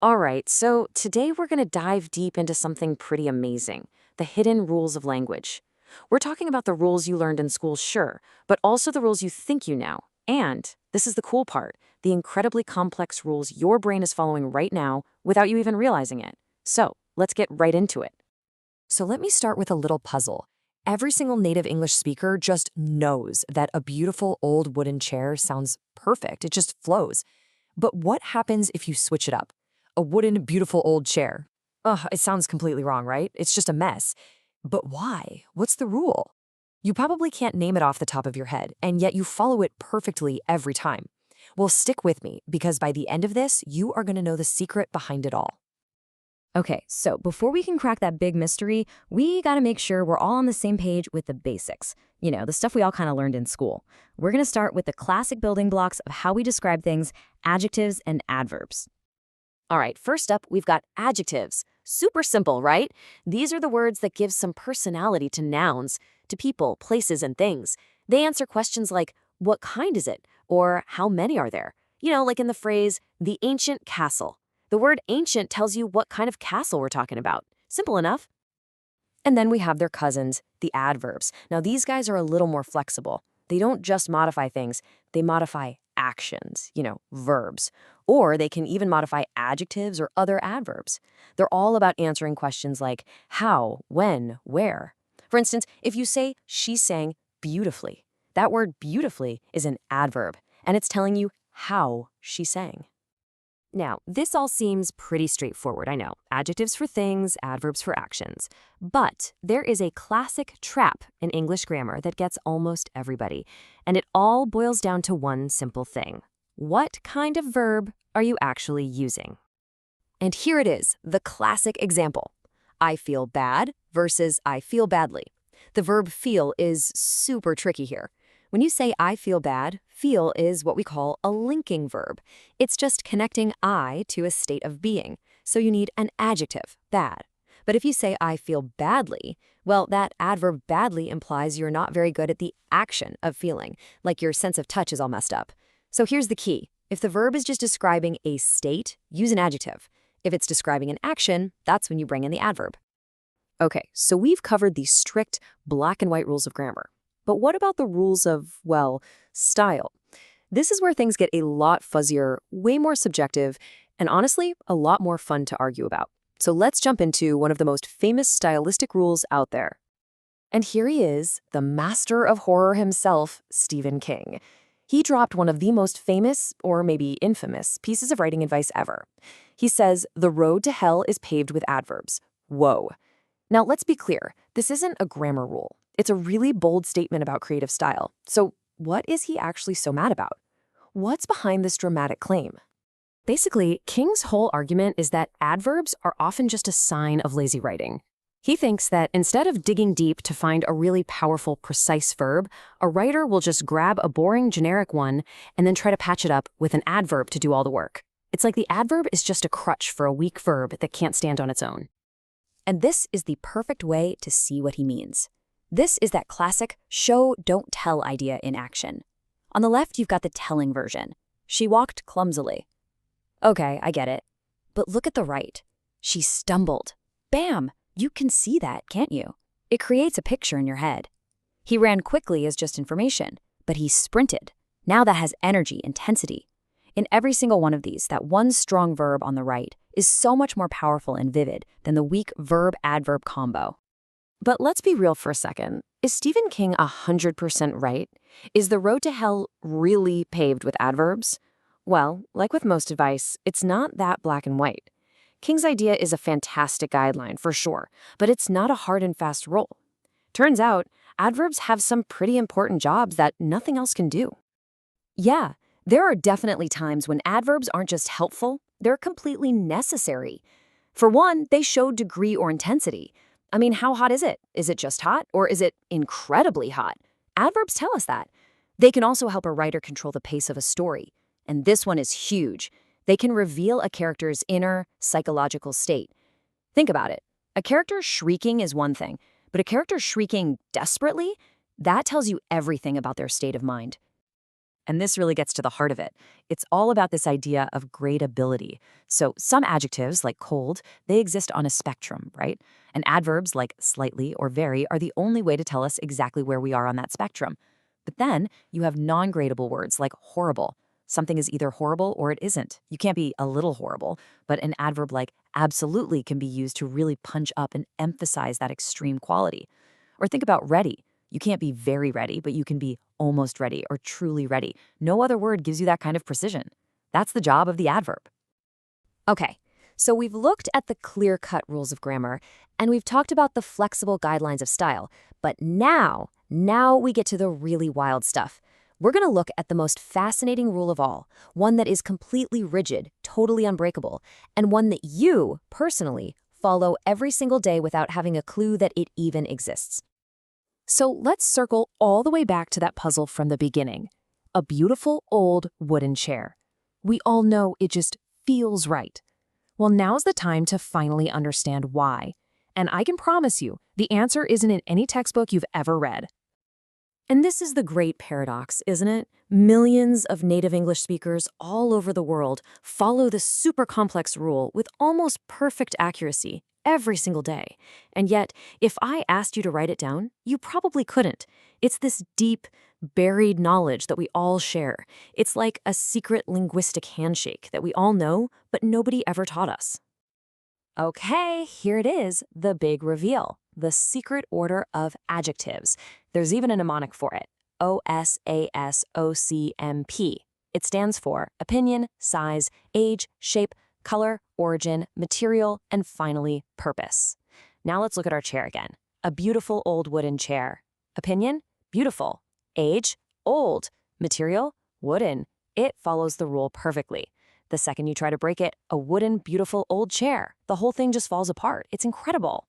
All right, so today we're going to dive deep into something pretty amazing, the hidden rules of language. We're talking about the rules you learned in school, sure, but also the rules you think you know. And this is the cool part, the incredibly complex rules your brain is following right now without you even realizing it. So let's get right into it. So let me start with a little puzzle. Every single native English speaker just knows that a beautiful old wooden chair sounds perfect. It just flows. But what happens if you switch it up? A wooden, beautiful old chair. Ugh, it sounds completely wrong, right? It's just a mess. But why? What's the rule? You probably can't name it off the top of your head, and yet you follow it perfectly every time. Well, stick with me, because by the end of this, you are going to know the secret behind it all. Okay, so before we can crack that big mystery, we gotta make sure we're all on the same page with the basics. You know, the stuff we all kind of learned in school. We're gonna start with the classic building blocks of how we describe things, adjectives and adverbs. All right, first up, we've got adjectives. Super simple, right? These are the words that give some personality to nouns, to people, places, and things. They answer questions like, what kind is it? Or how many are there? You know, like in the phrase, the ancient castle. The word ancient tells you what kind of castle we're talking about. Simple enough. And then we have their cousins, the adverbs. Now, these guys are a little more flexible. They don't just modify things, they modify actions, verbs. Or they can even modify adjectives or other adverbs. They're all about answering questions like how, when, where. For instance, if you say, she sang beautifully, that word beautifully is an adverb, and it's telling you how she sang. Now, this all seems pretty straightforward, I know. Adjectives for things, adverbs for actions. But there is a classic trap in English grammar that gets almost everybody, and it all boils down to one simple thing. What kind of verb are you actually using? And here it is, the classic example. I feel bad versus I feel badly. The verb feel is super tricky here. When you say I feel bad, feel is what we call a linking verb. It's just connecting I to a state of being. So you need an adjective, bad. But if you say I feel badly, well, that adverb badly implies you're not very good at the action of feeling, like your sense of touch is all messed up. So here's the key. If the verb is just describing a state, use an adjective. If it's describing an action, that's when you bring in the adverb. Okay, so we've covered the strict black and white rules of grammar. But what about the rules of, well, style? This is where things get a lot fuzzier, way more subjective, and honestly, a lot more fun to argue about. So let's jump into one of the most famous stylistic rules out there. And here he is, the master of horror himself, Stephen King. He dropped one of the most famous, or maybe infamous, pieces of writing advice ever. He says, the road to hell is paved with adverbs. Whoa. Now, let's be clear. This isn't a grammar rule. It's a really bold statement about creative style. So what is he actually so mad about? What's behind this dramatic claim? Basically, King's whole argument is that adverbs are often just a sign of lazy writing. He thinks that instead of digging deep to find a really powerful, precise verb, a writer will just grab a boring, generic one and then try to patch it up with an adverb to do all the work. It's like the adverb is just a crutch for a weak verb that can't stand on its own. And this is the perfect way to see what he means. This is that classic show, don't tell idea in action. On the left, you've got the telling version. She walked clumsily. Okay, I get it. But look at the right. She stumbled. Bam! You can see that, can't you? It creates a picture in your head. He ran quickly as just information, but he sprinted. Now that has energy, intensity. In every single one of these, that one strong verb on the right is so much more powerful and vivid than the weak verb-adverb combo. But let's be real for a second. Is Stephen King 100% right? Is the road to hell really paved with adverbs? Well, like with most advice, it's not that black and white. King's idea is a fantastic guideline, for sure, but it's not a hard and fast rule. Turns out, adverbs have some pretty important jobs that nothing else can do. Yeah, there are definitely times when adverbs aren't just helpful, they're completely necessary. For one, they show degree or intensity. I mean, how hot is it? Is it just hot, or is it incredibly hot? Adverbs tell us that. They can also help a writer control the pace of a story. And this one is huge. They can reveal a character's inner psychological state. Think about it. A character shrieking is one thing, but a character shrieking desperately, that tells you everything about their state of mind. And this really gets to the heart of it. It's all about this idea of gradability. So some adjectives, like cold, they exist on a spectrum, right? And adverbs, like slightly or very, are the only way to tell us exactly where we are on that spectrum. But then you have non-gradable words like horrible. Something is either horrible or it isn't. You can't be a little horrible, but an adverb like absolutely can be used to really punch up and emphasize that extreme quality. Or think about ready. You can't be very ready, but you can be almost ready or truly ready. No other word gives you that kind of precision. That's the job of the adverb. Okay, so we've looked at the clear-cut rules of grammar, and we've talked about the flexible guidelines of style. But now we get to the really wild stuff. We're going to look at the most fascinating rule of all, one that is completely rigid, totally unbreakable, and one that you, personally, follow every single day without having a clue that it even exists. So let's circle all the way back to that puzzle from the beginning. A beautiful old wooden chair. We all know it just feels right. Well, now's the time to finally understand why. And I can promise you, the answer isn't in any textbook you've ever read. And this is the great paradox, isn't it? Millions of native English speakers all over the world follow the super complex rule with almost perfect accuracy every single day. And yet, if I asked you to write it down, you probably couldn't. It's this deep, buried knowledge that we all share. It's like a secret linguistic handshake that we all know, but nobody ever taught us. Okay, here it is, the big reveal, the secret order of adjectives. There's even a mnemonic for it, OSASOCMP. It stands for opinion, size, age, shape, color, origin, material, and finally, purpose. Now let's look at our chair again. A beautiful old wooden chair. Opinion? Beautiful. Age? Old. Material? Wooden. It follows the rule perfectly. The second you try to break it, a wooden, beautiful old chair. The whole thing just falls apart. It's incredible.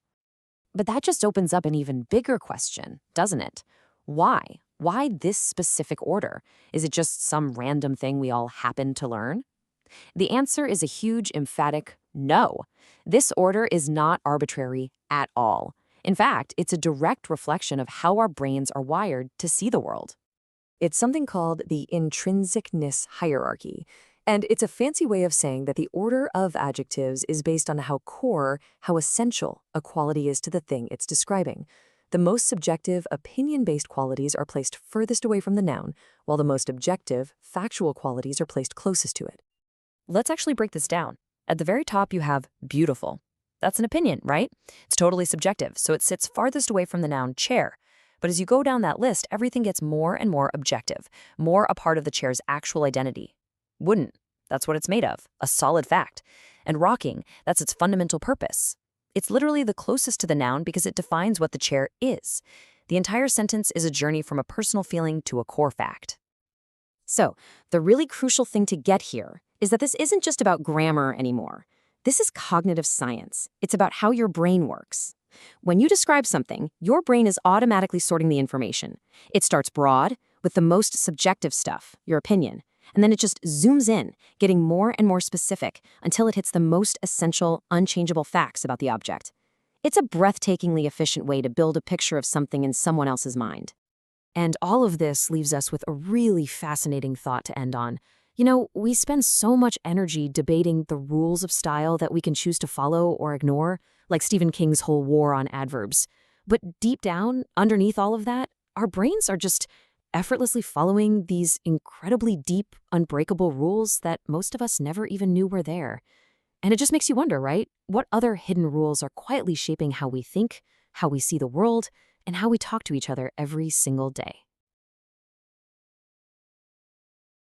But that just opens up an even bigger question, doesn't it? Why? Why this specific order? Is it just some random thing we all happen to learn? The answer is a huge, emphatic no. This order is not arbitrary at all. In fact, it's a direct reflection of how our brains are wired to see the world. It's something called the intrinsicness hierarchy. And it's a fancy way of saying that the order of adjectives is based on how core, how essential a quality is to the thing it's describing. The most subjective, opinion-based qualities are placed furthest away from the noun, while the most objective, factual qualities are placed closest to it. Let's actually break this down. At the very top, you have beautiful. That's an opinion, right? It's totally subjective, so it sits farthest away from the noun chair. But as you go down that list, everything gets more and more objective, more a part of the chair's actual identity. Wooden, that's what it's made of, a solid fact. And rocking, that's its fundamental purpose. It's literally the closest to the noun because it defines what the chair is. The entire sentence is a journey from a personal feeling to a core fact. So, the really crucial thing to get here is that this isn't just about grammar anymore. This is cognitive science. It's about how your brain works. When you describe something, your brain is automatically sorting the information. It starts broad, with the most subjective stuff, your opinion, and then it just zooms in, getting more and more specific until it hits the most essential, unchangeable facts about the object. It's a breathtakingly efficient way to build a picture of something in someone else's mind. And all of this leaves us with a really fascinating thought to end on. You know, we spend so much energy debating the rules of style that we can choose to follow or ignore, like Stephen King's whole war on adverbs. But deep down, underneath all of that, our brains are just effortlessly following these incredibly deep, unbreakable rules that most of us never even knew were there. And it just makes you wonder, right? What other hidden rules are quietly shaping how we think, how we see the world, and how we talk to each other every single day?